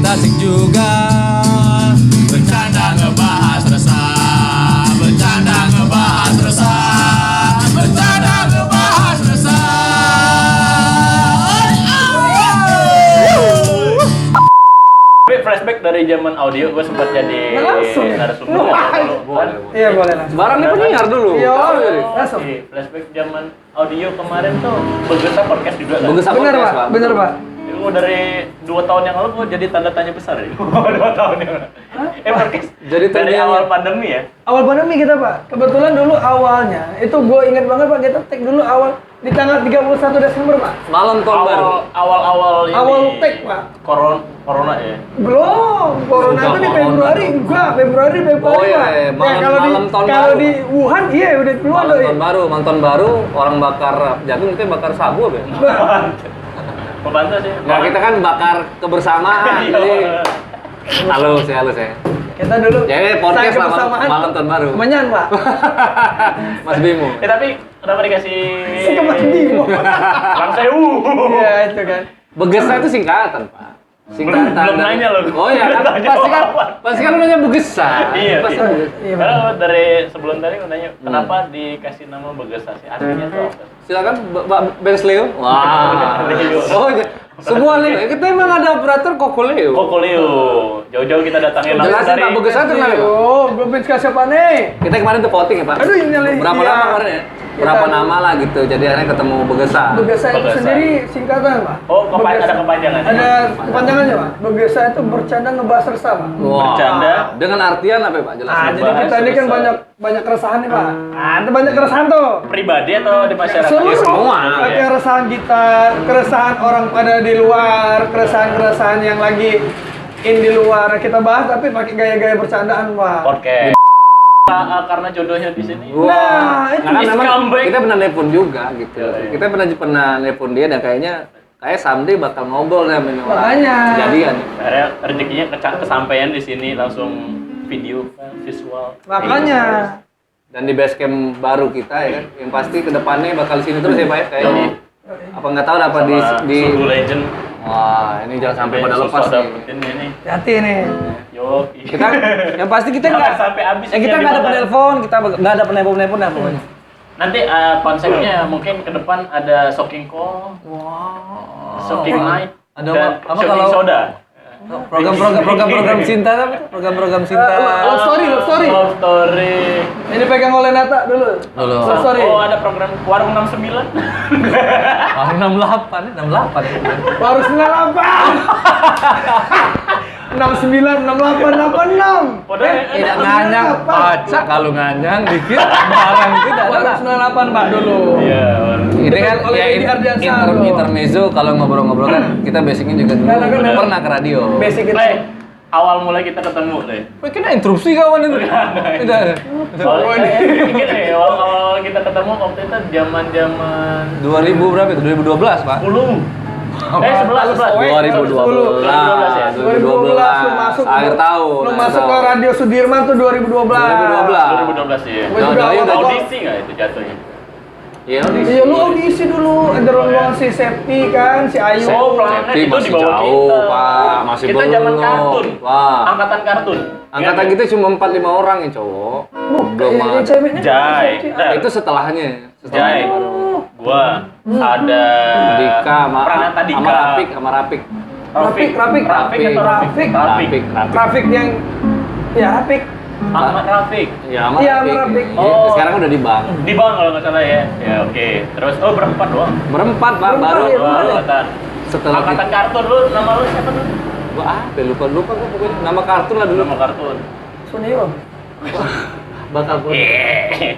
kita asik juga. Bercanda ngebahas resah, bercanda ngebahas resah, bercanda ngebahas resah. Flashback dari zaman audio, gue sempat jadi narasumber. Iya boleh langsung. Barang ini penyiar dulu. Iya, langsung. Flashback zaman audio kemarin tuh Begesa podcast juga kan? Begesa Bener podcast, Pak, bener Pak. Itu dari 2 tahun yang lalu gue jadi tanda tanya besar ya. 2 tahun yang lalu. Podcast Jadi dari awal pandemi ya. Awal pandemi kita Pak, kebetulan dulu awalnya, itu gue inget banget Pak, kita take dulu awal di tanggal 31 Desember Pak. Malam tahun baru. Awal ini. Awal take Pak. Corona ya. Belum, corona itu di Februari, Februari Oh iya, Pak. malam tahun kalau baru. di Wuhan iya udah keluar Malam loh. tahun baru, orang bakar jagung, kita bakar sabu apa ya? Pembantu sih. Nah, kita kan bakar kebersamaan. Jadi halus ya. Kita dulu Jadi podcast sang lah kebersamaan malam tahun baru. Menyan Pak. Mas Bimo. Tapi kenapa dikasih Mas Bimo. Bang Sewu? Iya itu kan. Begesa itu singkatan, Pak. Singkatan. Belum nanya loh. Oh iya, kan pasti kan lu nanya Begesa. Iya. Pasti. Iya, Karena dari sebelum tadi gue nanya kenapa dikasih nama Begesa sih? Artinya tuh apa? Silakan Mbak Bensleo. Wah. Oh iya. Semua nih, kita emang ada operator Kokoleo. Kokoleo. Jauh-jauh kita datangin langsung Jelasin dari Pak Begesa itu kenapa, Pak? Oh, belum bisa siapa nih? Kita kemarin tuh voting ya, Pak. Aduh, ini lagi. Berapa Iya. nama kemarin ya? Berapa nama lah gitu. Jadi akhirnya ketemu Begesa. Begesa itu Begesa. sendiri singkatan Pak. Oh, ada kepanjangan. Ada kepanjangannya Pak. Begesa itu bercanda ngebahas resah Pak. Wah. Bercanda. Dengan artian apa ya, Pak? Jelas. Nah, jadi kita ini kan banyak keresahan nih Pak. Ada banyak keresahan tuh. Pribadi atau di masyarakat? Seluruh semua. keresahan kita, keresahan orang pada di luar, keresahan yang lagi di luar kita bahas tapi pakai gaya-gaya bercandaan Pak. Podcast. Karena jodohnya di sini. Nah, itu Nah, kan memang comeback. kita pernah nelpon juga gitu. Iya. Kita pernah nelpon dia dan kayak someday bakal ngobrol ya ini orang. Makanya. Kejadian. Akhirnya rezekinya kesampaian di sini langsung video visual. Makanya. Dan di base camp baru kita ya kan, yang pasti kedepannya bakal di sini terus ya Pak ya kayaknya. Apa nggak tahu dapat di Suhu Legend. Wah, ini jangan sampai pada lepas susah nih. dapetin ini. Hati nih. Yo, Kita yang pasti kita Jangan nggak sampai habis kita ini nggak ada yang penelpon, kita nggak ada penelpon dah pokoknya. Nanti konsepnya mungkin ke depan ada shocking call, shocking night, Ada dan apa shocking kalau- soda. Program cinta apa? Program cinta. Love story. Love story. Ini pegang oleh Nata dulu. Love story. Oh, ada program Warung 69. Baru 68 ya. Baru 98. 69, 68, 86. Tidak nganyang, pacak kalau nganyang dikit barang tidak ada. Baru 98 Pak dulu. Iya. Ini kan Oleh ya Edi Ardiansah. intermezzo kalau ngobrol-ngobrol kan kita basicnya juga dulu Karena kan pernah ke radio. Basic itu. Le, awal mulai kita ketemu deh. Wih, kita interupsi kawan itu. Tidak. Gini, awal kita ketemu waktu itu zaman 2000 berapa itu? 2012, Pak. 10. 11. 2012. 2012 lu masuk. Akhir tahun. Lu masuk ke Radio Sudirman tuh 2012. 2012 ya. Gua juga Udah awal- audisi nggak itu jatuhnya? Iya, Iya lu audisi dulu, ada rombongan si Septi kan, si Ayu. Oh, Planet Safety itu masih di bawah jauh, kita. Pak. Masih kita belum. zaman kartun. Wah. Angkatan kartun. Angkatan kita cuma 4-5 orang ya, cowok. Belum Yang ada. ceweknya Jai. Septi. Nah, Itu setelahnya. Jai. Gua ada Dika Pranata Dika. sama Rapik. Rafik Atau Rafik? Rafik yang ya Rafik. Ahmad Rafik. Ya, sama Iya, Rapik. sama Rapik. Iya, Oh. sekarang udah di bank. Di bang kalau nggak salah ya. Ya oke. Terus berempat doang. Berempat, Pak, Berempat, baru. iya, Dua baru. angkatan. Setelah Angkatan kartun lu, nama lu siapa tuh? gua lupa gua pokoknya nama kartun lah dulu. Nama kartun. Sunio. Bakal gua. Iya.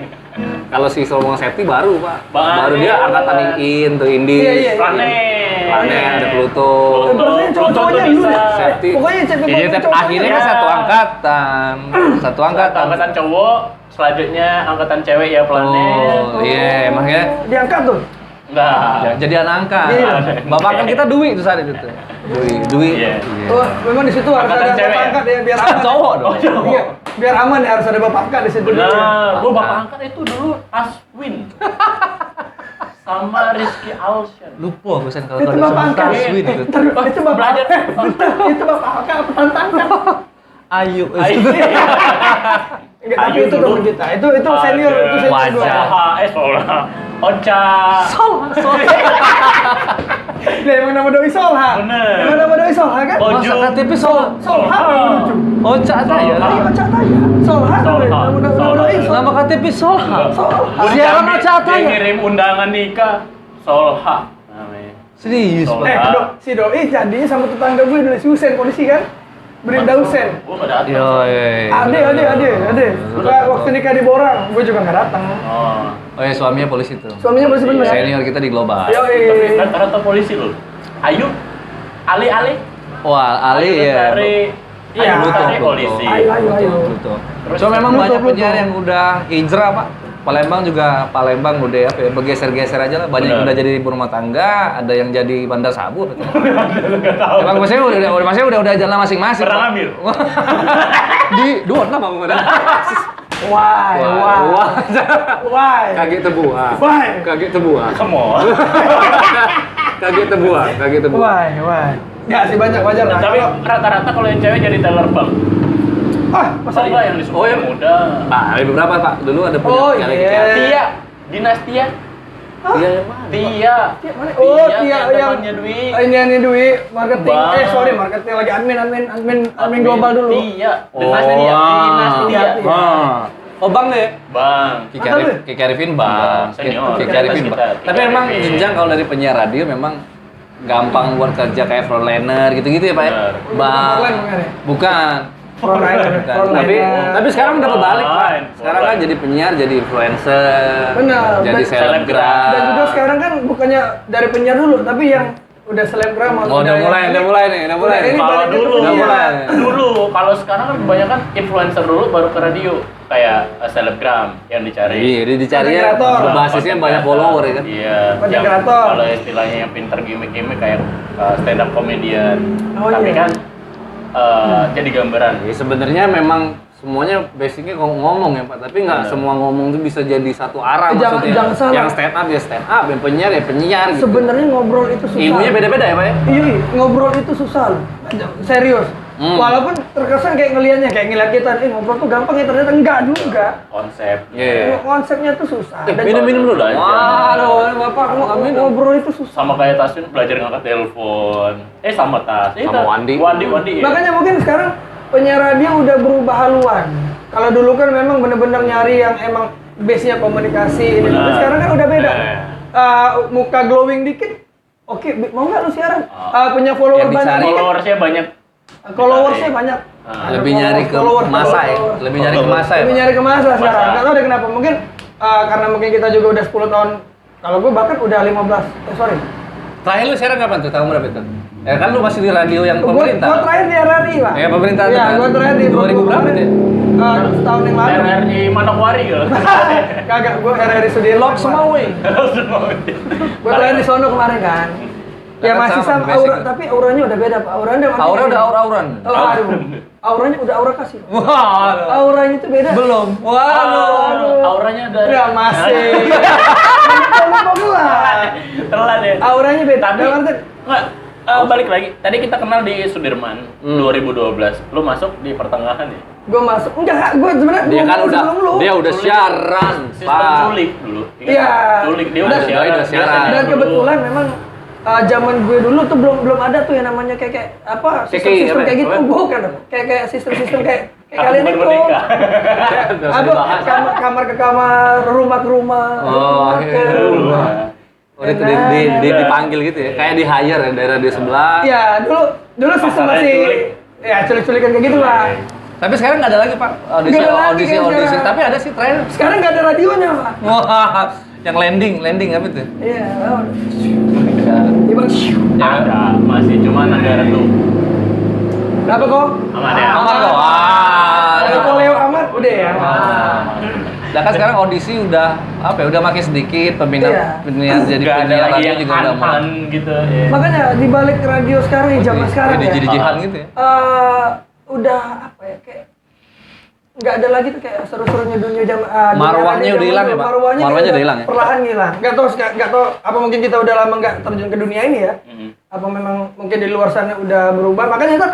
Kalau si Solomon Septi baru, Pak. Baru. Baru dia angkatan In tuh Indi. Iya. Planet. Planet, ada Pluto. Berarti cowok-cowoknya dulu ya. Septi. Pokoknya CP Iya, tapi akhirnya kan satu angkatan. Satu angkatan. Angkatan cowok, selanjutnya angkatan cewek ya Planet. Oh, iya, makanya diangkat tuh. Enggak. jadi anak angkat. Iya. Bapak kan kita Dwi tuh saat itu tuh. Dwi. Iya. Oh, memang di situ harus Angkatan ada cewek bapak ya? angkat ya biar aman. Cowok dong. Oh, cowok. Iya, biar aman ya harus ada bapak angkat di situ. Benar. Gua Angkat. bapak angkat itu dulu Aswin. sama Rizky Alshan. Lupa bosan kalau Itu ada Bapak Angka. Taswin itu. Itu Bapak Belajar. Itu Bapak Angka petantangkan. Ayo. Enggak, tapi itu teman kita. Itu senior, itu senior Wajar. gua. Solha. Ocha. Lah emang nama doi Solha. Bener. Emang nama doi Solha kan? Oh, Masa KTP Solha? Solha lucu. Oh, Cak saya. Iya, Cak Taya. Solha nama doi Solha. Nama KTP Solha. Solha. Siaran Cak Dia Taya. ngirim undangan nikah. Solha namanya. Serius, Solha. Pak. Si doi jadi sama tetangga gue dulu si Husen polisi kan? Berinda Husen. Gua nggak datang. Yo. Ade. Waktu nikah di Borang, gue juga nggak datang. Oh. Oh ya, suaminya polisi tuh. Suaminya polisi bener. Senior kita di Global. Tapi rata-rata polisi loh. Ayu, Ali. Wah, Ali ya. Iya, Pluto, Tari Pluto. polisi. Ayo. Terus So memang Pluto, banyak Pluto. penyiar yang udah hijrah, Pak. Palembang udah apa ya, bergeser-geser aja lah. Banyak yang Benar. udah jadi ibu rumah tangga, ada yang jadi bandar sabu. Nggak tahu. Emang maksudnya udah jalan masing-masing. Pernah Pak. ngambil? Di dua lah Bang. Why? Kaget tebuah. Why? Kaget tebuah. Come on. Kaget tebuah. Why? Nggak sih banyak wajar lah. Tapi rata-rata kalau yang cewek jadi teller bank. Masa enggak yang disuruh yang muda? Pak, lebih berapa Pak? Dulu ada punya Oh, kali iya. kecil. Tia, Dinastia. Iya yang mana? Tia. Mana? Oh, Tia, Tia yang temannya Dwi. ini Dwi marketing. Bang. Marketing lagi admin global dulu. Tia. Oh, Dinastia. Tia. Oh Bang deh. Bang. Kiki Arifin Bang. Senior. Kiki Arifin Kita, Bang. Kiki Tapi emang Arifin. jenjang kalau dari penyiar radio memang gampang buat kerja kayak frontliner gitu-gitu ya Pak ya? Benar. Bang. Frontline bukan ya? Bukan. Frontline. Tapi sekarang udah kebalik Pak. Frontline. Sekarang kan jadi penyiar, jadi influencer, Benar. jadi Dan- selebgram. Dan juga sekarang kan bukannya dari penyiar dulu, tapi yang udah selebgram. Oh, udah mulai nih. Ini Kalau balik ke dulu, penyiar. kalau sekarang kan kebanyakan influencer dulu baru ke radio, kayak selebgram yang dicari. Iya, dia dicari Content ya creator. berbasisnya banyak follower ya kan. Iya. Content yang creator. Kalau istilahnya yang pinter gimmick-gimmick kayak stand up comedian. Oh, Tapi iya. kan jadi gambaran. Ya sebenarnya memang semuanya basicnya ngomong ya Pak, tapi nggak Benar. semua ngomong itu bisa jadi satu arah Jangan- maksudnya. jangan salah. Yang stand up ya stand up, yang penyiar ya penyiar gitu. Sebenarnya ngobrol itu susah. Ilmunya beda-beda ya Pak ya? Iya, ngobrol itu susah loh. Serius. Walaupun terkesan kayak ngeliat kita, ngobrol tuh gampang ya, ternyata enggak juga. Konsep. Iya. Konsepnya tuh susah. Dan Minum dulu aja. Waduh, Bapak ngobrol itu susah. Sama kayak Taswin belajar ngangkat telepon. Sama Tas. Sama Wandi. Wandi. Iya. Makanya mungkin sekarang penyiar radio udah berubah haluan. Kalau dulu kan memang bener-bener nyari yang emang base-nya komunikasi ini. Tapi Benar. sekarang kan udah beda. Eh. Muka glowing dikit. Oke, mau nggak lu siaran? Ah. Punya follower Yang banyak dicari. dikit. Followersnya banyak. Followersnya banyak. Lebih nyari ke masa ya, lebih nyari ke masa ya. Lebih Pak? nyari ke masa sekarang. Masa. Nggak tahu deh kenapa. Mungkin karena mungkin kita juga udah 10 tahun. Kalau gue bahkan udah 15. Sorry. Terakhir lu siaran kapan tuh? Tahun berapa itu? Ya kan lu masih di radio yang pemerintah. Gue terakhir di RRI, Pak. Ya, pemerintah Iya, tuh kan. gue terakhir di 2000 berapa itu? Setahun yang lalu. RRI Manokwari gitu. Kagak, gue RRI Sudirman. Lock semua weh. Gue terakhir di sono kemarin kan. Ya Kan masih sama, sama basic. aura, tapi auranya udah beda, Pak. Auranya udah Aura udah aura-auran. Oh, aduh. Auranya udah aura kasih. Waduh. Auranya itu beda. Belum. Waduh. Auranya dari. Udah masih. Lupa gelar. Telat ya. Auranya beda. Tapi Dalam arti- enggak, balik lagi. Tadi kita kenal di Sudirman 2012. Lu masuk di pertengahan ya? Gue masuk. Enggak, gue sebenarnya Dia gua kan masuk udah sebelum lu. dia udah siaran, Sistem Pak. culik dulu. Ingat Iya. nggak? Culik dia udah Dan- siaran. udah siaran. Biasanya Dan dulu. kebetulan memang zaman gue dulu tuh belum ada tuh yang namanya kayak apa Kiki, sistem apa ya? kayak gitu. Apa? Bukan, kayak sistem kayak Aku kalian baru itu. menikah. Udah usah Apa dibahas. kamar ke kamar, rumah ke rumah. Oh, rumah ke iya. rumah. Oh, itu dipanggil gitu ya. Kayak di hire ya daerah di sebelah. Iya, dulu sistem Pasarnya masih culik. ya culik-culikan kayak gitu lah. Tapi sekarang nggak ada lagi Pak audisi Nggak ada lagi audisi kan audisi. sekarang. Tapi ada sih terakhir. Sekarang nggak ada radionya, Pak. Wah, yang landing apa itu? Iya, Ya. tiba. Ada, masih cuma agak redup. Kenapa kok? Aman ya? Aman kok. Wah. Kalau Leo amat udah ya. Nah kan sekarang audisi udah apa ya? Udah makin sedikit Iya. peminat jadi Nggak ada penyiar lagi radio yang juga udah han gitu. Ya. Makanya di balik radio sekarang, zaman sekarang jadi ya. jadi jihan gitu ya. Udah apa ya kayak nggak ada lagi tuh kayak seru-serunya dunia jam Marwahnya udah hilang ya, Pak? Marwahnya udah hilang ya? Perlahan hilang. Nggak tahu apa mungkin kita udah lama nggak terjun ke dunia ini ya? Apa memang mungkin di luar sana udah berubah? Makanya itu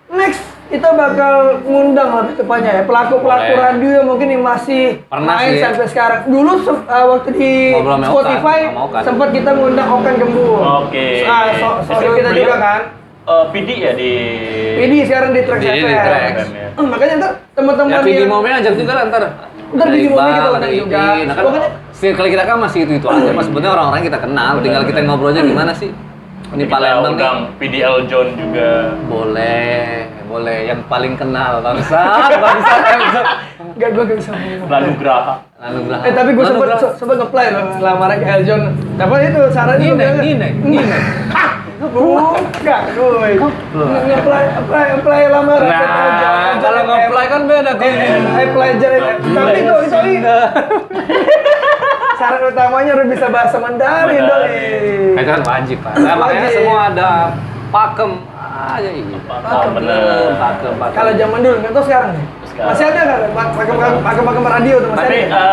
next kita bakal ngundang lebih tepatnya ya pelaku-pelaku radio yang mungkin yang masih Pernah main sih. sampai sekarang. Dulu waktu di Ngobrol sama Spotify Okan, sama Okan. sempat kita ngundang Okan Gembul. Oke. Soal kita juga kan. PD ya di. PD sekarang di Trax Di FM. Trax. Makanya ntar teman-teman Ya PD Mome ajak juga lah ntar. Ntar Ada PD Mome Iqbal, kita undang ada juga. Iqbal. Nah kan Pokoknya circle kita kan masih itu aja. Mas sebenarnya orang-orang kita kenal, tinggal kita ngobrolnya gimana sih? Ini Kita Palembang nih. undang PDL John juga. Boleh yang paling kenal bangsat Elzon. enggak gua gak bisa ngomong. Lalu Graha. Lalu Graha. Tapi gue Lalu Graha. sempat nge-play loh lamaran ke Eljon. Dapat itu sarannya Ngineng. Enggak, gue. Nge-play lamaran ke Eljon. Nah, kalau nge-play kan beda kok. Apply jadi. Tapi doi. Syarat utamanya harus bisa bahasa Mandarin doi. Itu kan wajib, Pak. Nah, makanya Wajib. semua ada pakem aja ini. Pakem. Kalau zaman dulu, nggak tahu sekarang nih. Sekarang. Masih ada nggak pakem radio tuh masih Tapi ada?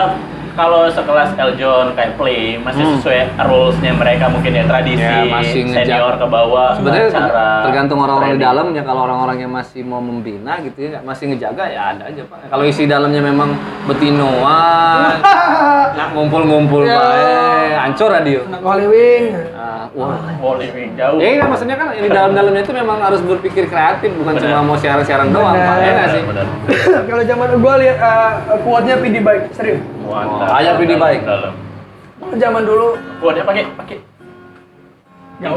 kalau sekelas Eljon kayak Play masih sesuai rules-nya mereka mungkin ya tradisi Ya, masih senior ke bawah. Sebenarnya cara tergantung orang-orang di training. dalam ya. Kalau orang-orang yang masih mau membina gitu ya, masih ngejaga ya ada aja, Pak. Kalau isi dalamnya memang betinoan, nah, ngumpul-ngumpul Ya. bae, hancur radio. Anak Hollywood. Wah. Oh, living jauh. Ya kan maksudnya kan di dalam-dalamnya itu memang harus berpikir kreatif, bukan Benar. cuma mau siaran-siaran doang, Pak. Ya nggak sih? Benar. Kalau zaman gue lihat quote-nya PD Baik, serius. Mantap. Ayah PD baik. Dalam. Kalau zaman dulu Wah, dia pakai nggak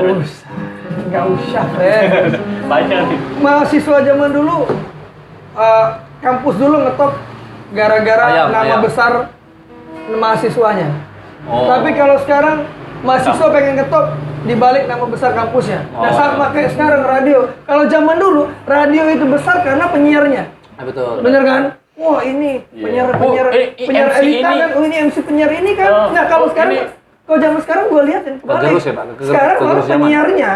usah, banyak nih. mahasiswa zaman dulu kampus dulu ngetop gara-gara nama Ayam. besar mahasiswanya. Oh. Tapi kalau sekarang mahasiswa pengen ngetop dibalik nama besar kampusnya. Nah, sama kayak sekarang radio. Kalau zaman dulu radio itu besar karena penyiarnya. Betul. Bener kan? Wah, ini penyiar penyiar MC elita ini. kan. Oh, ini MC penyiar ini kan. Oh, Nah, kalau oh, sekarang ini. kalau zaman sekarang gue liatin kebalik. Kegerus ya, Pak? Sekarang malah Kegerus zaman. penyiarnya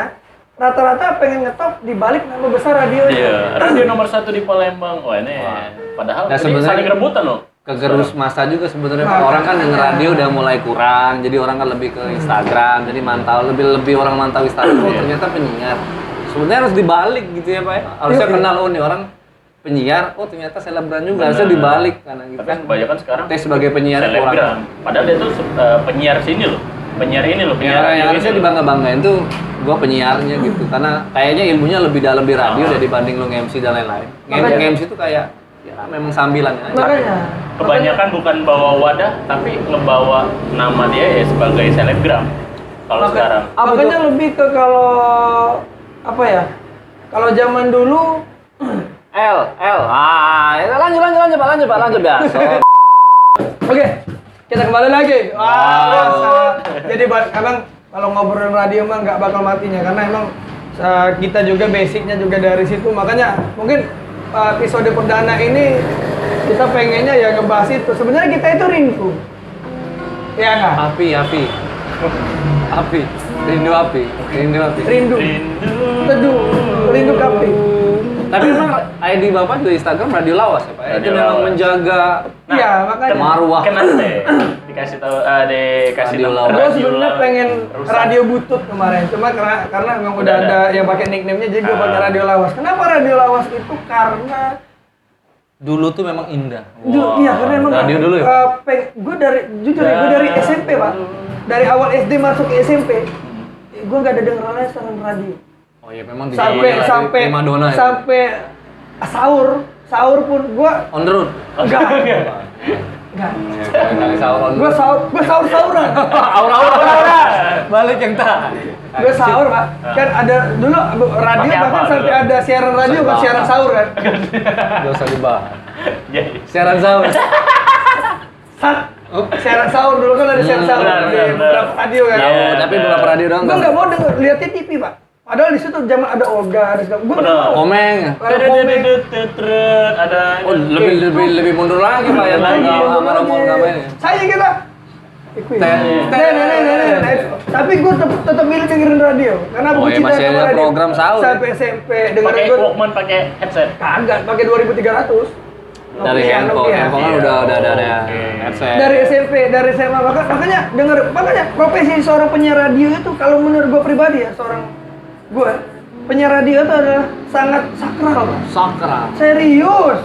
rata-rata pengen ngetop dibalik nama besar radionya. Iya, radio nomor 1 di Palembang. Wah, ini padahal Nah, ini sebenarnya- saling rebutan loh. Kegerus masa juga sebenarnya, Pak. Nah, Orang kan denger radio udah mulai kurang, jadi orang kan lebih ke Instagram, jadi lebih orang mantau Instagram. Oh, ternyata penyiar. Sebenarnya harus dibalik gitu ya, Pak. Harusnya Iya. kenal, oh nih orang penyiar, oh ternyata selebgram juga. Benar. Harusnya dibalik karena gitu Tapi kan. kebanyakan sekarang Tes sebagai penyiar selebgram. kurang. Padahal dia tuh penyiar sini loh. Penyiar ini loh, Ya, yang radio harusnya ini loh. dibangga-banggain tuh gua penyiarnya gitu, karena kayaknya ilmunya lebih dalam di radio dibanding lu nge-MC dan lain-lain. Makanya- Nge-MC itu kayak ya memang sambilannya aja. Makanya Kebanyakan bukan bawa wadah, tapi ngebawa nama dia ya sebagai selebgram. Kalau sekarang. Makanya lebih ke kalau apa ya? Kalau zaman dulu L. Ya, lanjut Pak, ya. Oke, kita kembali lagi. Jadi abang kalau ngobrolin radio mah nggak bakal matinya karena emang kita juga basicnya juga dari situ. Makanya mungkin episode perdana ini kita pengennya ya ngebahas itu. Sebenarnya kita itu rindu, ya nggak? Api. Rindu api. Rindu. Teduh, rindu kapi. Tapi memang ID Bapak di Instagram Radio Lawas ya, Pak. Itu Radio memang Lawas. menjaga Iya, makanya. marwah. Kenapa dikasih tahu dikasih Radio nama Lawas. Gue radio sebenarnya Lawas. pengen Rusak. radio butut kemarin, cuma karena memang udah Udah ada ada. yang pakai nickname-nya, jadi gue pakai radio lawas. Kenapa radio lawas itu? Karena Dulu tuh memang indah. iya karena emang Radio dulu ya? gue dari SMP Pak, dari awal SD masuk ke SMP, gue nggak ada dengerannya siaran radio. Oh iya memang Sampai Madonna ya. sampai sahur pun gue On the road. enggak. Kali sahur on the Gue road. sahur-sahuran. Aura. Balik yang tak. Gue sahur Pak, kan ada dulu radio Pakai bahkan apa sampai dulu? ada siaran radio kan siaran sahur kan. Gak usah dibahas. Jadi Siaran sahur. Siaran sahur dulu kan ada siaran sahur benar, di benar. beberapa radio kan. Iya. Tapi beberapa radio doang. Gue nggak mau denger lihatnya TV Pak. Padahal di situ zaman ada Oga, ada segala. Gue nggak mau. Komeng. Ada komeng. ada Oh, lebih mundur lagi Pak ya. Lagi. Sama Romo ngapain ya? Saya kita. Ikut. Tet. Tapi gue tetap milih dengerin radio karena Oh, gue iya, cinta masih sama ada radio. program sahur. Sampai SMP dengerin pakai gue Walkman pakai headset. kagak pakai 2300. Dari Nokia, handphone, Nokia. handphone kan udah ada Oke. headset. Dari SMP, dari SMA, makanya profesi seorang penyiar radio itu kalau menurut gue pribadi ya, gue penyiar radio itu adalah sangat sakral, Pak. Sakral. Serius,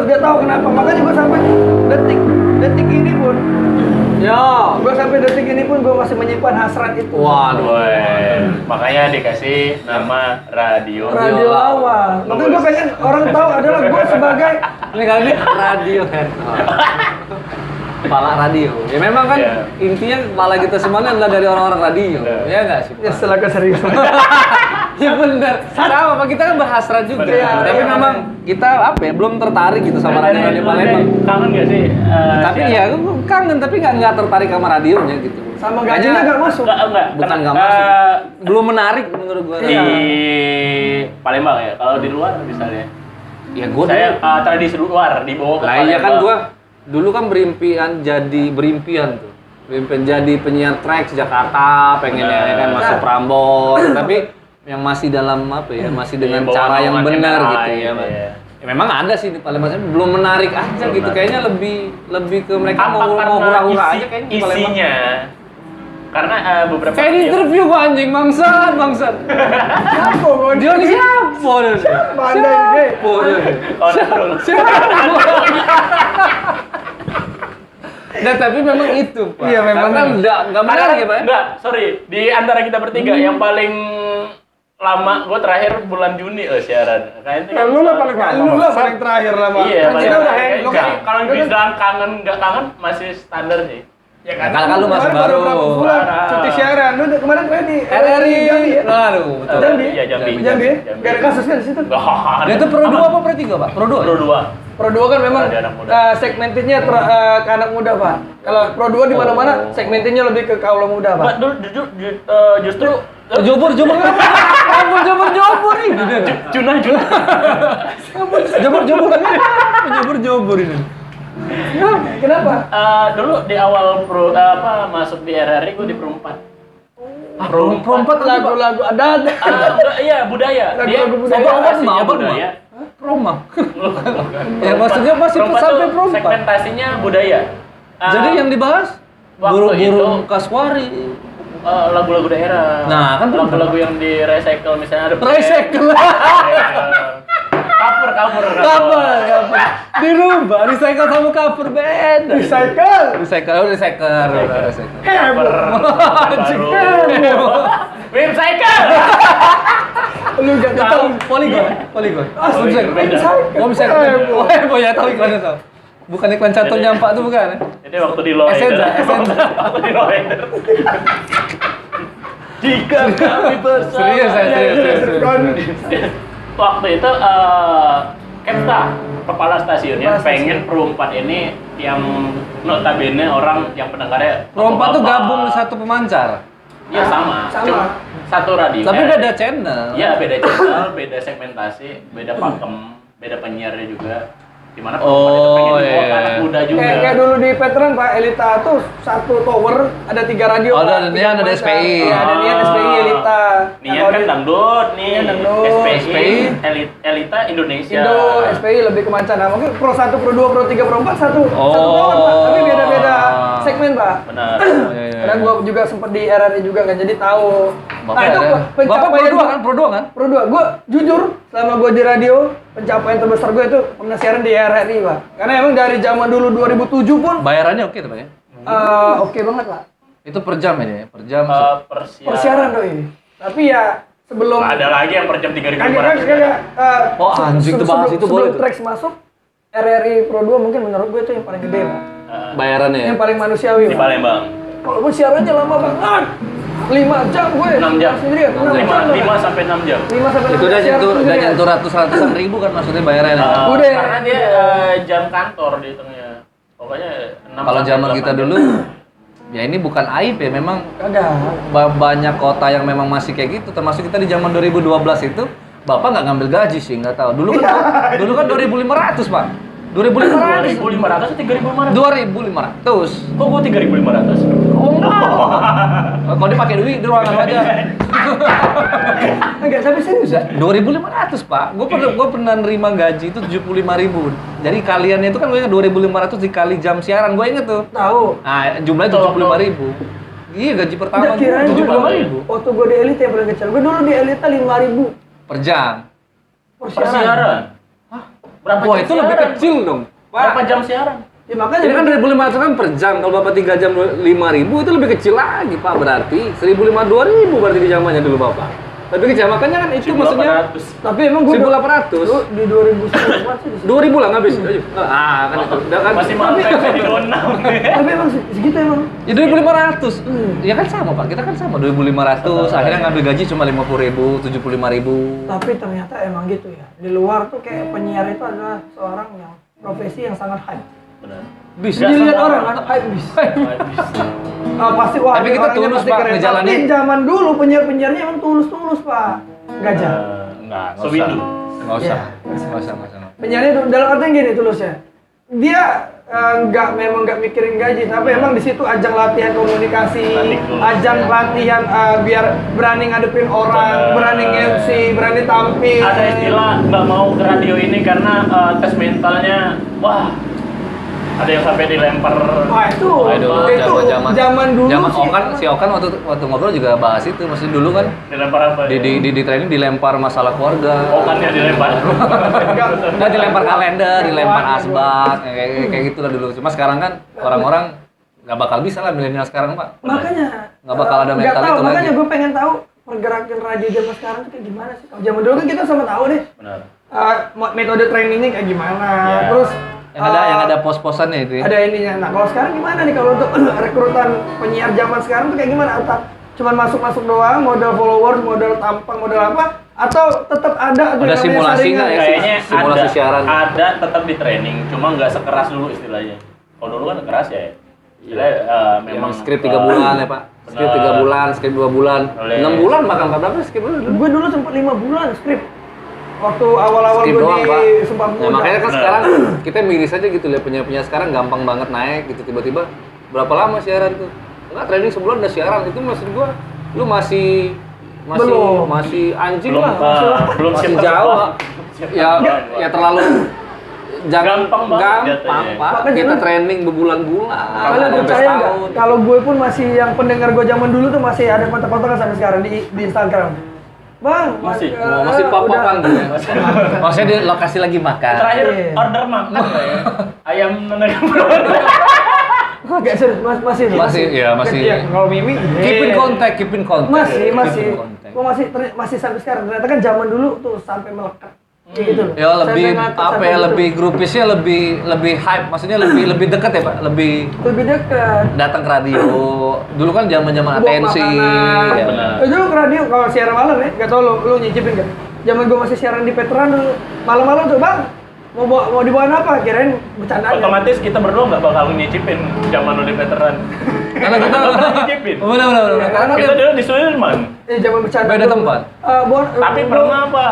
gak tahu kenapa. Makanya gue sampai detik ini pun, gue masih menyimpan hasrat itu. Waduh. Woi, makanya dikasih nama radio. Radio awal. Makanya gue pengen orang tahu adalah gue sebagai Ini kali ini radio kan. Kepala radio. Ya memang kan Iya. intinya kepala kita semuanya adalah dari orang-orang radio. Iya. Ya enggak sih? ya setelah keseriusan. Ya benar. Sama, Pak, kita kan berhasrat juga. Benar. Tapi Iya. memang kita apa ya, belum tertarik gitu sama radio-radio Palembang. Kangen gak sih? Tapi ya gue kangen, tapi nggak tertarik sama radionya gitu. Sama gajinya gak masuk. Enggak. Bukan nggak masuk. Belum menarik menurut gue. Di Palembang ya. Kalau di luar misalnya. Ya gue Saya tradisi luar dibawa ke Lah iya kan Palembang. gua dulu kan berimpian tuh. Berimpian jadi penyiar tracks Jakarta, pengennya Benar. ya kan masuk Prambors, tapi yang masih dalam apa ya, masih dengan Bawa cara yang naungan benar MRI, gitu ya. Pak. iya. Ya, memang ada sih di Palembang, tapi belum menarik aja Belum gitu. menarik. Kayaknya lebih ke mereka Apa mau karena hura-hura aja kayaknya di Palembang. isinya. Karena beberapa Kayak di interview gua anjing bangsat. Siapa gue? Dia ini siapa? Bandai, Bre. Oh, nah, Nah, tapi memang itu, Pak. Iya, memang. Karena enggak menarik ya, Pak. Enggak, sorry. Di antara kita bertiga yang paling lama, gue terakhir bulan Juni siaran. Kayaknya Lu lah paling terakhir lah, Pak. Iya, Kan paling kita udah terakhir. lu Enggak, kan kalau dibilang kangen nggak kangen masih standar sih. Ya kan? Kan lu masih kemarin baru. berapa bulan cuti siaran. Lu kemarin di RRI. Jambi ya? Waduh, betul. Jambi? Iya, Jambi. Jambi ya? Gak ada kasus kan di situ? Nggak ada. Dia itu Pro 2 apa Pro 3, Pak? Pro 2. Pro 2. Pro 2 kan memang Ada anak muda. segmentednya ke anak muda, Pak. Kalau Pro 2 di mana-mana segmentednya lebih ke kaula muda, Pak. Enggak, dulu justru Jobur apa? Ampun jobur ini. Junah. Jobur ini. Kenapa? Dulu di awal masuk di RRI gue di Pro 4. Pro 4 Lagu-lagu ada. Enggak, iya budaya. Dia Lagu-lagu budaya. segmentasinya Apa, budaya. Proma. Ya maksudnya masih Pro 4 sampai tuh Pro 4. segmentasinya budaya. Jadi yang dibahas waktu burung itu- Kaswari. lagu-lagu daerah. Nah, kan lagu-lagu yang di recycle misalnya ada Recycle. cover. Dirubah, recycle sama cover beda. Recycle. Recycle. Heboh. Wim cycle. Lu gak tahu. Poligon. Poligon, beda. Oh, bisa. Oh, ya tahu iklannya tahu. Bukan iklan catur nyampak tuh bukan? Ya? Jadi waktu di Loader. Esenza. Waktu di Loader. Jika kami bersama. Serius. Waktu itu Kepta kepala stasiunnya pengen Pro 4 ini yang notabene orang yang pendengarnya Pro 4 tuh bapak-bapak. gabung di satu pemancar. Iya sama. Sama. Cuma satu radio. Tapi beda channel. Iya beda channel, beda segmentasi, beda pakem, beda penyiarnya juga. Dimana Pro 4 itu Oh, pengen dibawa iya. ke anak muda juga. Kayak dulu di veteran Pak Elita tuh satu tower ada 3 radio. Oh, Pak. ada Nian, ada SPI. Iya, ada Nian SPI Elita. Nian kan dangdut nih, Nian dangdut. SPI, Elita Indonesia. Indo, SPI lebih ke mancan. Nah, mungkin Pro 1, Pro 2, Pro 3, Pro 4 satu Oh. tower Pak. Tapi beda-beda segmen Pak. Benar. Karena gua juga sempat di RRI juga kan, jadi tahu. Bapak itu ada. Bapak Pro 2 kan? Pro 2 kan? Pro 2. Gua jujur selama gua di radio, pencapaian terbesar gua itu penyiaran di RRI, Pak. Karena emang dari zaman dulu 2007 pun Bayarannya oke tuh, Pak ya? oke banget, Pak. Itu per jam ini ya? Per jam. Persiaran doi. Tapi ya sebelum Ada lagi yang per jam 3.500. kagak Oh, anjing tuh bahas itu boleh tuh. Sebelum Trax masuk RRI Pro 2 mungkin menurut gue itu yang paling gede, Pak. Bayarannya ya? Yang paling manusiawi, Di Pak. Palembang. Walaupun siarannya lama banget. 5 jam gue. 6 jam. Sendirian. 5 sampai 6 jam. 5 sampai 6 Itu udah siaran nyentuh sendirian. ratusan ribu kan maksudnya bayarannya. Udah. Karena dia jam kantor dihitungnya. Pokoknya 6 Kalau sampai zaman 8 kita jam. dulu, ya ini bukan aib ya, memang Kagak. banyak kota yang memang masih kayak gitu. Termasuk kita di zaman 2012 itu, Bapak nggak ngambil gaji sih, nggak tahu. Dulu kan 2.500 Pak. 2.500. 2.500 atau 3.500? 2.500. Kok gua 3.500? Oh enggak. Kalau dia pakai duit di ruangan aja. Enggak, tapi serius ya? 2.500 Pak. Gue pernah nerima gaji itu 75.000. Jadi kaliannya itu kan gue ingat 2.500 dikali jam siaran. Gue inget tuh. Tahu. Nah jumlahnya 75.000. Iya gaji pertama Enggak, kirain gue dulu 75.000 waktu gue di Elite yang paling kecil. Gue dulu di Elite 5.000 per jam. Persiaran. Berapa Wah jam itu lebih siaran? kecil dong. Berapa Pak. jam siaran? Ya makanya Ini kan 1.500 kan per jam. Kalau Bapak 3 jam 5.000 itu lebih kecil lagi Pak. Berarti 1.500 2.000 berarti kejamannya dulu Bapak. Tapi kejamakannya kan itu maksudnya 1.800. tapi emang gue 1.800. Lu di 2019 sih di situ. 2.000 lah ngabis. Ah kan itu. Udah kan. Masih mahal kayak di Donau. Tapi emang segitu emang. Ya 2.500. Ya kan sama Pak. Kita kan sama 2.500. Akhirnya ngambil gaji cuma 50.000, 75.000. Tapi ternyata emang gitu ya. Di luar tuh kayak penyiar itu adalah seorang yang profesi yang sangat hype. Benar. Bisa. Dilihat orang kan hype bis. Pasti wah. Tapi kita orangnya tulus, pasti Pak, keren. ngejalanin. Tapi zaman dulu penyiar-penyiarnya emang tulus-tulus Pak. Gajah. Enggak, Nggak sewindu. Nggak usah. Iya. Nggak usah. Penyiarnya dalam artian gini tulusnya. Dia memang nggak mikirin gaji, tapi emang di situ ajang latihan komunikasi, Latih tulus, ajang ya. latihan biar berani ngadepin orang, Bener. berani MC, berani tampil. Ada istilah nggak mau ke radio ini karena tes mentalnya, wah, ada yang sampai dilempar. Wah itu zaman dulu Zaman sih. Okan waktu ngobrol juga bahas itu. Maksudnya dulu kan Dilempar apa? di training dilempar masalah keluarga. Okannya dilempar. Nah, dilempar kalender, dilempar asbak, kayak gitu lah dulu. Cuma sekarang kan orang-orang nggak bakal bisa lah milenial sekarang Pak. Makanya Nggak bakal ada mental tahu, itu makanya lagi. gue pengen tahu pergerakan radio zaman sekarang tuh kayak gimana sih? Kalau zaman dulu kan kita sama tahu deh Benar. metode trainingnya kayak gimana, Ya. terus Yang ada pos-posannya itu. Ya. ada ininya. Nah kalau sekarang gimana nih kalau untuk rekrutan penyiar zaman sekarang tuh kayak gimana? Atau cuman masuk doang, modal followers, modal tampang, modal apa? Atau tetap ada tuh Ada yang namanya simulasi saringan? nggak ya? Kayaknya Simulasi ada, siaran. ada tetap di training, cuma nggak sekeras dulu istilahnya. Kalau dulu kan keras ya. Istilahnya memang Memang skrip 3 bulan ya Pak. Skrip 3 bulan, skrip 2 bulan, Boleh. 6 bulan bahkan berapa skrip dulu? Gue dulu sempat 5 bulan skrip. Waktu awal-awal Skrip gue doang, Pak. di Sumpah Ya Muda. makanya kan Benar. sekarang kita miris aja gitu lihat penyiar sekarang gampang banget naik gitu tiba-tiba berapa lama siaran tuh? Enggak training sebulan udah siaran itu maksud gua lu masih Belum. anjing belum lah. belum masih siap jauh. terbang. Pak. Ya terlalu Gampang banget gampang jatuhnya. Pak. Makanya Kita dulu- training berbulan-bulan. Kalian sampai percaya nggak? setahun. Kalau gue pun masih yang pendengar gue zaman dulu tuh masih ada kontak-kontakan sampai sekarang di Instagram. Bang, Masih? Masih pop-popan tuh ya. Maksudnya di lokasi lagi makan. Terakhir Iya. order makan lah ya. Ayam nenek. Gak serius, masih tuh. Masih, iya, masih. Iya, kalau Mimi, Keep in iya. contact, keep in contact. Masih. Keep in contact. Gua masih sampai sekarang. Ternyata kan zaman dulu tuh sampai melekat. Kayak gitu loh. Ya lebih Sampai ngakak, apa sampai ya gitu. lebih grupisnya lebih hype maksudnya lebih dekat ya Pak lebih lebih dekat. datang ke radio dulu kan zaman atensi ya. Benar. Dulu ke radio kalau siaran malam ya, gak tau lu nyicipin gak? Zaman gue masih siaran di Veteran dulu, malam-malam tuh bang, mau dibawain apa? Kirain bercanda aja. Otomatis kita berdua nggak bakal nyicipin zaman lu di veteran. Karena kita Nggak pernah nyicipin. benar karena Kita dulu di Sudirman. Zaman bercanda. Beda dulu. tempat? Tapi pernah apa?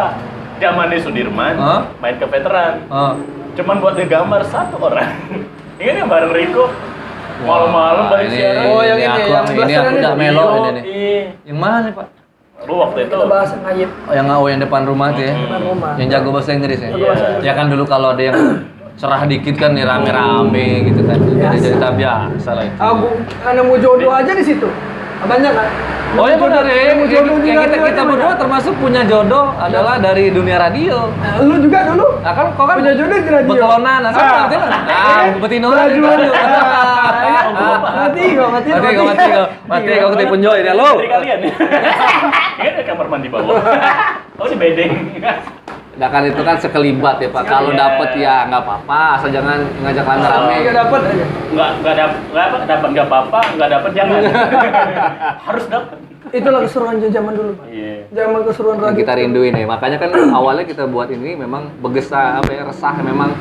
Zaman di Sudirman, Hah? main ke veteran. oh. Cuman buat digambar satu orang. Ingat yang bareng Riko? Malam-malam balik ini, siaran. Oh, yang ini ini, aku yang ini belasan aku ini. udah melo ini nih. Iya. Yang mana Pak? Lu waktu itu Kita bahas ngayip. Oh, yang depan rumah tuh ya. Depan rumah. Yang jago bahasa Inggris ya. Jago bahasa Inggris. Ya kan dulu kalau ada yang cerah dikit kan nih rame-rame gitu kan. Jadi Biasa. cerita biasa lah itu. Aku nemu jodoh aja di situ. Banyak kan? Oh ya benar ya, Nemu jodoh di yang radio kita aja berdua banyak. termasuk punya jodoh adalah dari dunia radio. Nah, lu juga dulu. Nah kan kok kan Punya jodoh di radio. Bekelonan, nah kan berarti lah. Nah, betino lah di radio. Mati kau, mati Mati kau ketipu Joy ya lo. Dari kalian. Ingat ada kamar mandi bawah. Oh di bedeng. Nah kan itu kan sekelibat ya Pak. Kalau Iya. dapet ya nggak apa-apa, asal jangan ngajak rame-rame. Enggak dapat aja. Nggak apa-apa, nggak dapat jangan. Harus dapat. Itulah keseruan zaman dulu, Pak. Iya. Zaman keseruan Yang radio. kita rinduin ya. Makanya kan awalnya kita buat ini memang bergesa apa ya resah memang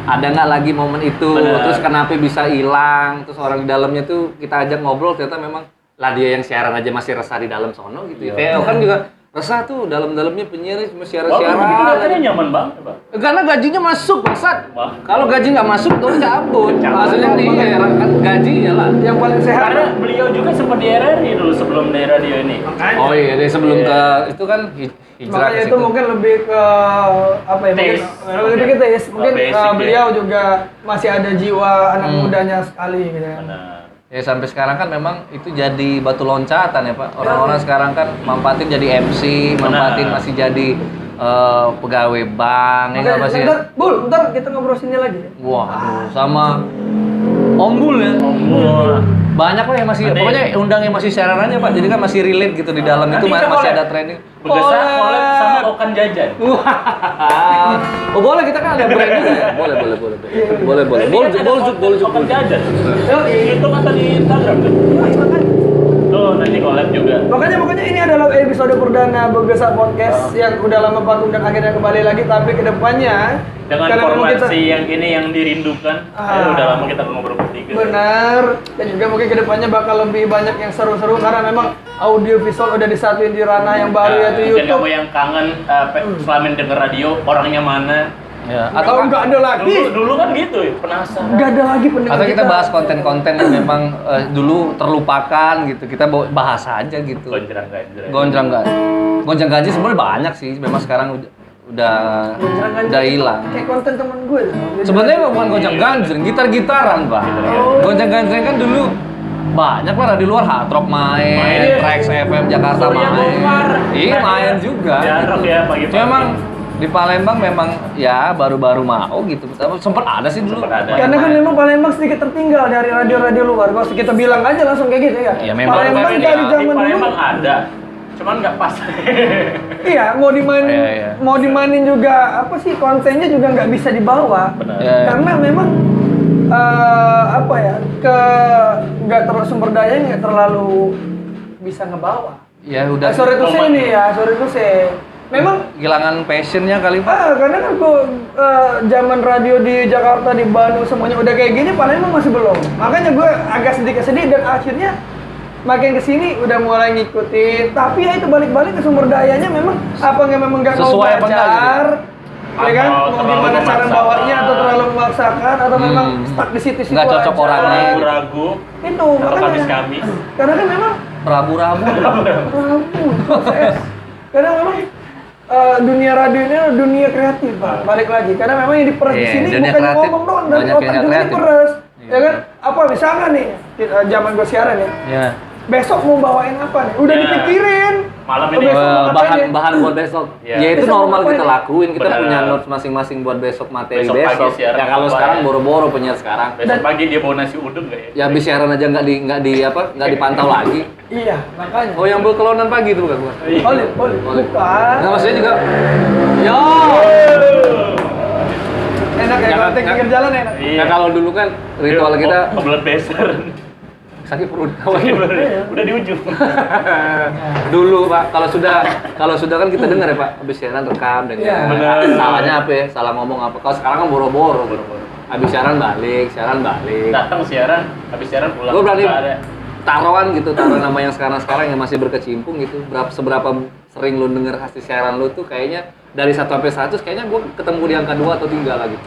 ada nggak lagi momen itu, Benar. terus kenapa bisa hilang, terus orang di dalamnya tuh kita ajak ngobrol ternyata memang lah dia yang siaran aja masih resah di dalam sono gitu ya. Kayak kan juga Resah tuh dalam-dalamnya penyiar cuma Wah, siaran-siaran. tapi katanya nyaman banget, Bang. Karena gajinya masuk, bangsat. Wah. Kalau gaji nggak masuk, tuh cabut. Cabut. Maksudnya nih, kan gajinya lah. Yang paling sehat. Karena beliau juga sempat di RRI dulu sebelum di radio ini. Makanya. Oh iya, dari sebelum ke itu kan hijrah Makanya ke itu situ. mungkin lebih ke apa ya? Mungkin Taste. lebih ke taste. Mungkin Basic ya. beliau juga masih ada jiwa anak mudanya sekali gitu kan. Benar. Ya sampai sekarang kan memang itu jadi batu loncatan ya Pak. Orang-orang sekarang kan manfaatin jadi MC, manfaatin masih jadi pegawai bank, ya nggak masih. Bentar kita ngobrol sini lagi. Wah, aduh, sama Ombul ya. Ombul. Banyak lah yang masih, Nanti- pokoknya undang yang masih siaran aja Pak. Jadi kan masih relate gitu di dalam itu Nanti kita masih collab. ada training. Bergesak collab sama Okan Jajan. Wah. Oh boleh kita kan ada brand juga ya? Boleh. Boleh. Okan Jajan. Yo, Itu kata di Instagram tuh. Tuh nanti collab juga. Makanya ini adalah episode perdana Bergesak Podcast yang udah lama vakum dan akhirnya kembali lagi, tapi kedepannya Dengan karena memang formasi yang ini yang dirindukan. Udah lama kita ngobrol bertiga. benar, dan juga mungkin kedepannya bakal lebih banyak yang seru-seru karena memang audio visual udah disatuin di ranah yang baru yaitu Dan YouTube. kamu yang kangen selama denger radio orangnya mana? Ya, Atau atau nggak ada lagi, Dulu kan gitu ya, penasaran. nggak ada lagi pendengar atau kita bahas konten-konten yang memang dulu terlupakan gitu. Kita bahas aja gitu. Gonjrang-ganjreng. Gonjang ganjing sebenarnya banyak sih. Memang sekarang udah hilang. Kayak konten temen gue tuh. Sebenarnya bukan gonjang ganjing, gitar-gitaran Pak. Gonjang ganjing kan dulu banyak lah di luar Hard Rock main, Trax FM Jakarta Surya main. Bongkar. Iya main juga. Jarang ya pagi-pagi. Cuma emang di Palembang memang ya baru-baru mau gitu. Sempat ada sih dulu. Sempet ada. Karena kan memang Palembang sedikit tertinggal dari radio-radio luar. Kalau kita bilang aja langsung kayak gitu ya. Iya, memang. Palembang Tapi dari di zaman dulu. Palembang ada. Cuman nggak pas. Iya, Iya. mau dimainin juga apa sih kontennya juga nggak bisa dibawa. Benar. Ya. Karena memang apa ya nggak terlalu sumber dayanya nggak terlalu bisa ngebawa. Ya udah Sorry to say nih ya, sorry to say. Memang kehilangan passionnya kali Pak. karena kan kok zaman radio di Jakarta, di Bandung semuanya udah kayak gini, Palembang masih belum. Makanya gue agak sedikit sedih dan akhirnya makin kesini udah mulai ngikutin. Tapi ya itu balik-balik ke sumber dayanya memang apa memang nggak mau Sesuai apa enggak belajar, ya kan? Atau Mau terlalu gimana cara memaksakan. bawanya atau terlalu memaksakan atau memang stuck di situ-situ Nggak cocok aja. orangnya. Ragu-ragu. Itu Atau makanya. Kamis-Kamis. Karena kan memang Rabu-rabu. proses. Karena memang dunia radio ini adalah dunia kreatif, Pak. Balik lagi. Karena memang yang diperes di Iya, sini dunia bukan kreatif. ngomong doang, dari Banyak otak yang juga kreatif. diperes. Iya. Ya kan? Apa misalkan nih, zaman gue siaran ya, Ya. besok mau bawain apa nih? Udah Ya. dipikirin. Malam Oh, ini. besok mau ngapain ya? bahan buat besok. Ya. Ya itu Besok normal ngapain kita ya? lakuin. Kita Benar. punya notes masing-masing buat besok materi Besok pagi besok. siaran Ya kalau apa sekarang ya? boro-boro penyiar sekarang. Besok pagi dia bawa nasi uduk nggak ya? Ya habis siaran aja nggak dipantau lagi. Iya, makanya. Oh yang berkelonan pagi itu bukan gua. Boleh. Bukan. Nah maksudnya juga. Yo. Enak ya, Jangan- kalau take pinggir jalan enak. Iya. Nah kalau dulu kan ritual kita kebelet beser. sakit perut. Udah di ujung. Dulu Pak, kalau sudah kan kita dengar ya Pak, habis siaran rekam dan Iya. Benar. salahnya apa ya, salah ngomong apa. Kalau sekarang kan boro-boro, habis siaran balik. Datang siaran, habis siaran pulang. Gue berani Nggak ada. taruhan gitu, taruh nama yang sekarang yang masih berkecimpung gitu. Seberapa sering lu denger hasil siaran lu tuh kayaknya dari 1 sampai 100 kayaknya gue ketemu di angka 2 atau 3 lah gitu.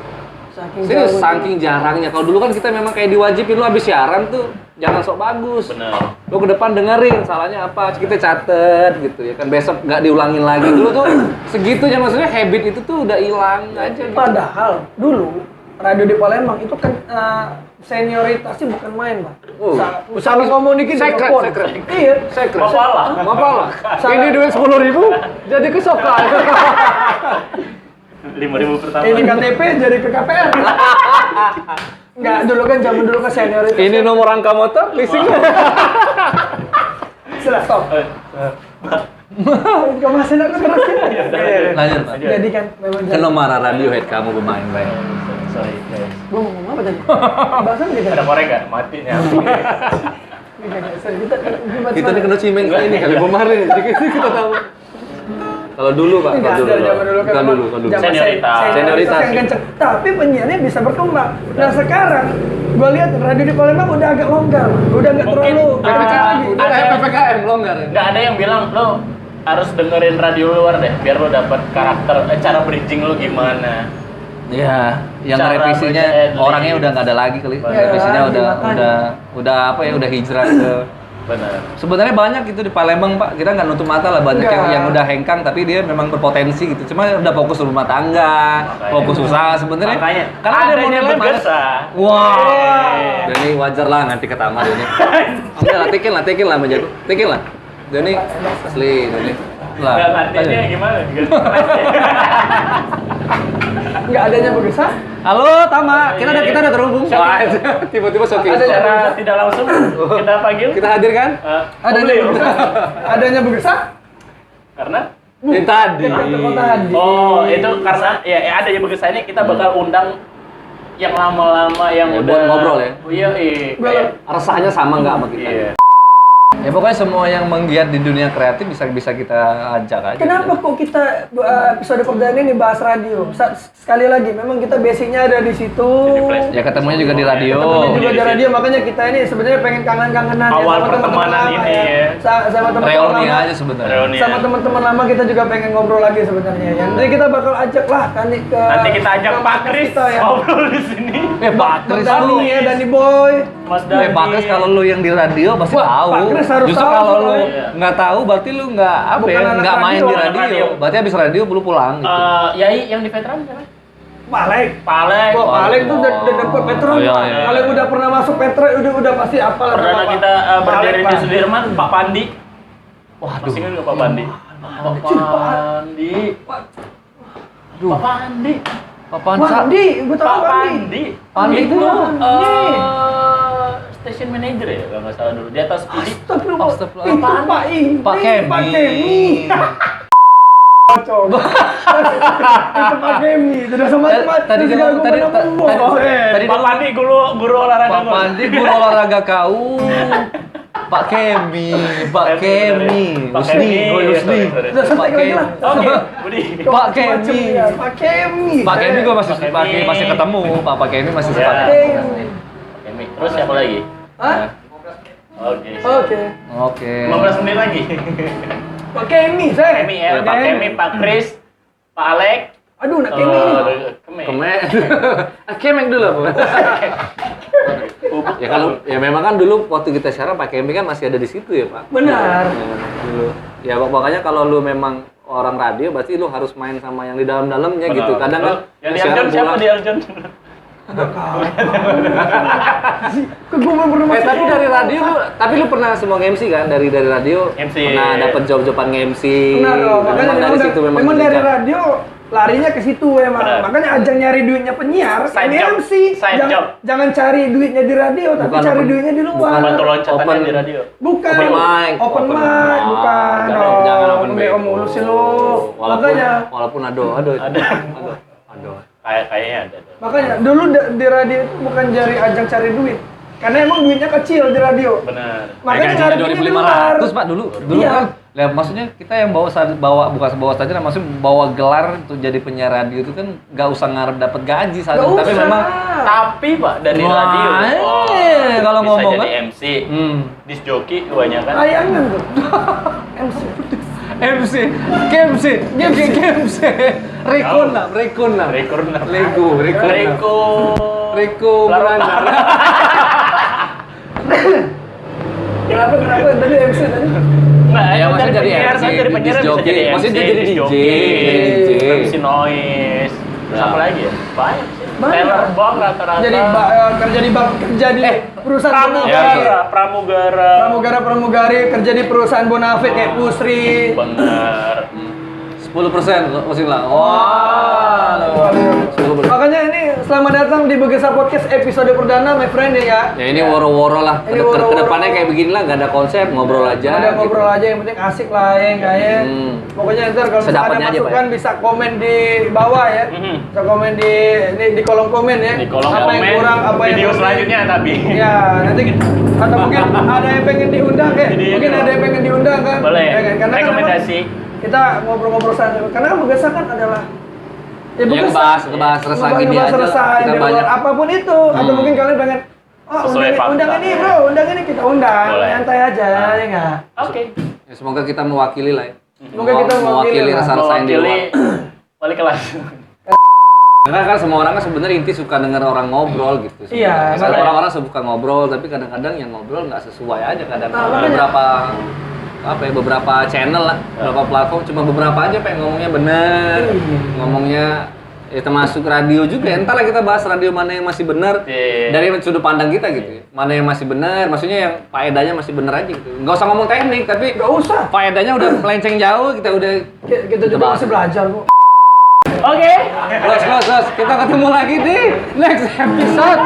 Serius, saking jarangnya. Kalau dulu kan kita memang kayak diwajibin lu habis siaran tuh jangan sok bagus. Benar. Lu ke depan dengerin salahnya apa, kita catet gitu ya kan. Besok nggak diulangin lagi. Dulu tuh segitunya, maksudnya habit itu tuh udah hilang aja gitu. Padahal dulu radio di Palembang itu kan senioritasnya bukan main, Pak. Oh. Salah ngomong dikit Secret, telepon. secret. Iya. Mapalah. Mapalah. Salah. Ini duit 10.000 jadi kesokan. 5.000 pertama. Ini KTP jadi ke KPR. Enggak, dulu kan zaman dulu kan senioritas. Ini nomor rangka motor, leasingnya. Sudah stop. Kemasin aku terus ya. Lanjut Pak. Jadi kan memang Kan lo marah Radiohead kamu bermain baik. Sorry, guys. Gua mau ngomong apa tadi? Bahasan gitu. Ada korek nggak? Mati nih. Kita nih kena cimeng ini kali kemarin, jadi kita tahu. Kalau dulu Pak, Enggak, dari zaman dulu kan Kalau dulu. zaman Senioritas. senioritas yang kenceng. Tapi penyiarnya bisa berkembang. Nah sekarang gua lihat radio di Palembang udah agak longgar, udah nggak Mungkin, terlalu PPKM lagi. Udah kayak PPKM longgar ya. Nggak ada yang bilang lo harus dengerin radio luar deh, biar lo dapet karakter, cara bridging lo gimana. Ya, yang Cara revisinya baca orangnya adlib. udah nggak ada lagi kali. Iya, Revisinya makanya. udah apa ya, udah hijrah ke. Benar. Sebenarnya banyak itu di Palembang, Pak. Kita nggak nutup mata lah, banyak Enggak. yang udah hengkang tapi dia memang berpotensi gitu. Cuma udah fokus rumah tangga, Makanya. fokus usaha sebenarnya. Makanya, karena dia adanya modalnya malas. bergesa. Wah. Hey. Ini wajar lah nanti ke taman ini. Oke lah, tekin lah menjadi. Tekin lah. Doni asli Doni. Lah. Nggak ngertinya gimana? Nggak adanya bergesa. Halo Tama, kita udah terhubung. Wah, tiba-tiba shocking. Ada Secara tidak langsung kita panggil. Kita hadir kan? Adanya Beliau. bergesa. Adanya bergesa. Karena Yang tadi. Tadi. oh itu karena ya ada yang bergesa ini kita bakal undang yang lama-lama yang Ya, udah buat ngobrol ya. Iya, kayak Rasanya sama nggak sama kita? iya. Ya pokoknya semua yang menggiat di dunia kreatif bisa kita ajak aja. Kenapa kok kita episode perdana ini bahas radio? Sekali lagi, memang kita basicnya ada di situ. Jadi flash. Ya ketemunya juga di radio. Ketemunya juga Di di radio, situ. makanya kita ini sebenarnya pengen kangen-kangenan Awal sama teman-teman pertemanan lama ini ya. Sama teman-teman Reuni lama. aja sebenarnya. Reuni. Sama teman-teman lama kita juga pengen ngobrol lagi sebenarnya ya. Nanti kita bakal ajak lah ke Nanti kita ajak ke Pak podcast Kris kita ya. ngobrol di sini. Pak Mas Kris Dani lu. ya, Dani Boy. Mas Eh, Pak Kris kalau lu yang di radio pasti Wah, tahu. Pak Kris harus Justru tahu kalau lu soalnya. nggak tahu berarti lu nggak apa Bukan ya, anak nggak main radio, di anak radio. radio. Berarti habis radio belum pulang gitu. Yai yang di veteran siapa? Palek. Palek. Wah, Palek tuh udah dapet Petra. Oh, iya, iya. Kalau udah pernah masuk Petra udah pasti apa lah. Perdana sama kita Pak. berdiri Palek, di Pak. Sudirman, Pak Pandi. Waduh. Masih ingat nggak Pak Pandi? Pak Pandi. Pak Pandi. Apaan Wah, Sa? Di, gue tahu Pak Pandi. Pandi. Pandi itu itu station manager ya kalau nggak salah dulu di atas Pidi. Astagfirullah. Astagfirullah. Itu Pak Ini. Pak Kemi. Pak Kemi. Coba. Itu Pak Kemi. Sudah sama Tadi Pak Pandi guru olahraga Pak gua. Pandi guru olahraga kau. Pak Kemi, Pak Kemi, Pak Husni, Kemi, oh Husni, sorry. Udah Pak santai lagi Kemi, lah. Oke, Budi. Pak Kemi, Pak Kemi. Pak Kemi gue masih Pak Kemi. masih ketemu, Pak Kemi masih Ya. sempat. Kemi. Kemi. Terus siapa lagi? Hah? Oke. Oke. Oke. 15 menit lagi. Pak Kemi, saya. Kemi ya, Pak Kemi, Pak Kris, Pak Alek. Aduh, nak Kemi ini. Kemi. Kemek dulu apa? Ya kalau ya memang kan dulu waktu kita siaran Pak Kemi kan masih ada di situ ya Pak. Benar. Ya, dulu. Ya makanya kalau lu memang orang radio berarti lu harus main sama yang di dalam-dalamnya gitu. Kadang kan yang di siaran Arjun siapa pulang. di Arjun? Ke gue belum pernah masuk. Tapi dari radio lu pernah semua nge-MC kan? Dari radio MC. pernah dapat job-joban nge-MC. Benar dong. Makanya Memang dari situ memang dari dididik. radio larinya ke situ emang. Benar. Makanya ajang nyari duitnya penyiar, Side job. MC. Side Jangan, job. jangan cari duitnya di radio, tapi Bukan cari open- duitnya di luar. Bantu loncatannya Open. di radio. Bukan. Open mic. Open mic, Ah, bukan. jangan dong. open BO mic. mulu sih lu. Makanya, Walaupun ado. Ada. Kayaknya ada. makanya dulu di radio itu bukan cari cari duit. Karena emang duitnya kecil di radio. Benar. Makanya Gajinya cari duitnya di luar. 2.500 Pak dulu Iya. kan. Lah maksudnya kita yang bukan bawa saja, maksudnya bawa gelar untuk jadi penyiar radio itu kan nggak usah ngarep dapat gaji saja, Nggak tapi usah. memang Tapi Pak dari Wah, radio. kalau bisa ngomong jadi kan. MC, disc jockey kebanyakan. Layangan tuh. MC. MC, KMC, Rekun lah. Rekurna. Reko Belanda. Kenapa tadi MC tadi? Nah, Ya, kan maksudnya jadi penyiar, MC, kan dari penyiar disc bisa jockey. jadi MC, Maksudnya jadi disc DJ. jockey, DJ. MC noise. Terus apa lagi ya? Banyak sih. Banyak. Teller Bong rata-rata. Kerja di perusahaan Pramugara. pramugari kerja di perusahaan bonafit kayak Pusri. Benar. 10% masih lah. Wah. 10%. Makanya ini selamat datang di Begesa Podcast episode perdana, my friend ya kak. Ya ini woro-woro lah. Ini woro-woro. Kedepannya kayak begini lah, nggak ada konsep, ngobrol aja. Ada ngobrol aja, yang penting asik lah ya kayak. Pokoknya ntar kalau misalnya Sedapatnya ada aja, masukan Pak, bisa komen di bawah ya. Mhm. Bisa komen di kolom komen ya. Di kolom apa yang komen kurang, apa yang video penting. selanjutnya tapi. Ya, nanti atau mungkin ada yang pengen diundang kayak. Jadi, Mungkin ada yang pengen diundang kan. Boleh. Ya kan? Karena kan Rekomendasi. kita ngobrol-ngobrol santai. Karena kan Begesa kan adalah Ya, ngebahas resah gini aja lah. Kita kita banyak. apapun itu. Atau mungkin kalian pengen Sesuai fakta. undang ini bro, undang ini kita undang. Boleh. Nyantai aja ya enggak? Oke. Ya, semoga kita mewakili lah ya. Semoga kita mewakili rasa-rasa yang di luar. Wali kelas. Karena kan semua orang kan sebenarnya inti suka denger orang ngobrol gitu. Iya, Misalnya orang-orang suka ngobrol, tapi kadang-kadang yang ngobrol nggak sesuai aja kadang. Beberapa channel lah, beberapa platform cuma beberapa aja pengen ngomongnya bener, ngomongnya ya termasuk radio juga. Entahlah kita bahas radio mana yang masih bener dari sudut pandang kita gitu. Mana yang masih bener, maksudnya yang faedahnya masih bener aja gitu. Nggak usah ngomong teknik, tapi Nggak usah. faedahnya udah melenceng jauh, Kita juga masih belajar kok. Oke. Los, kita ketemu lagi di next episode.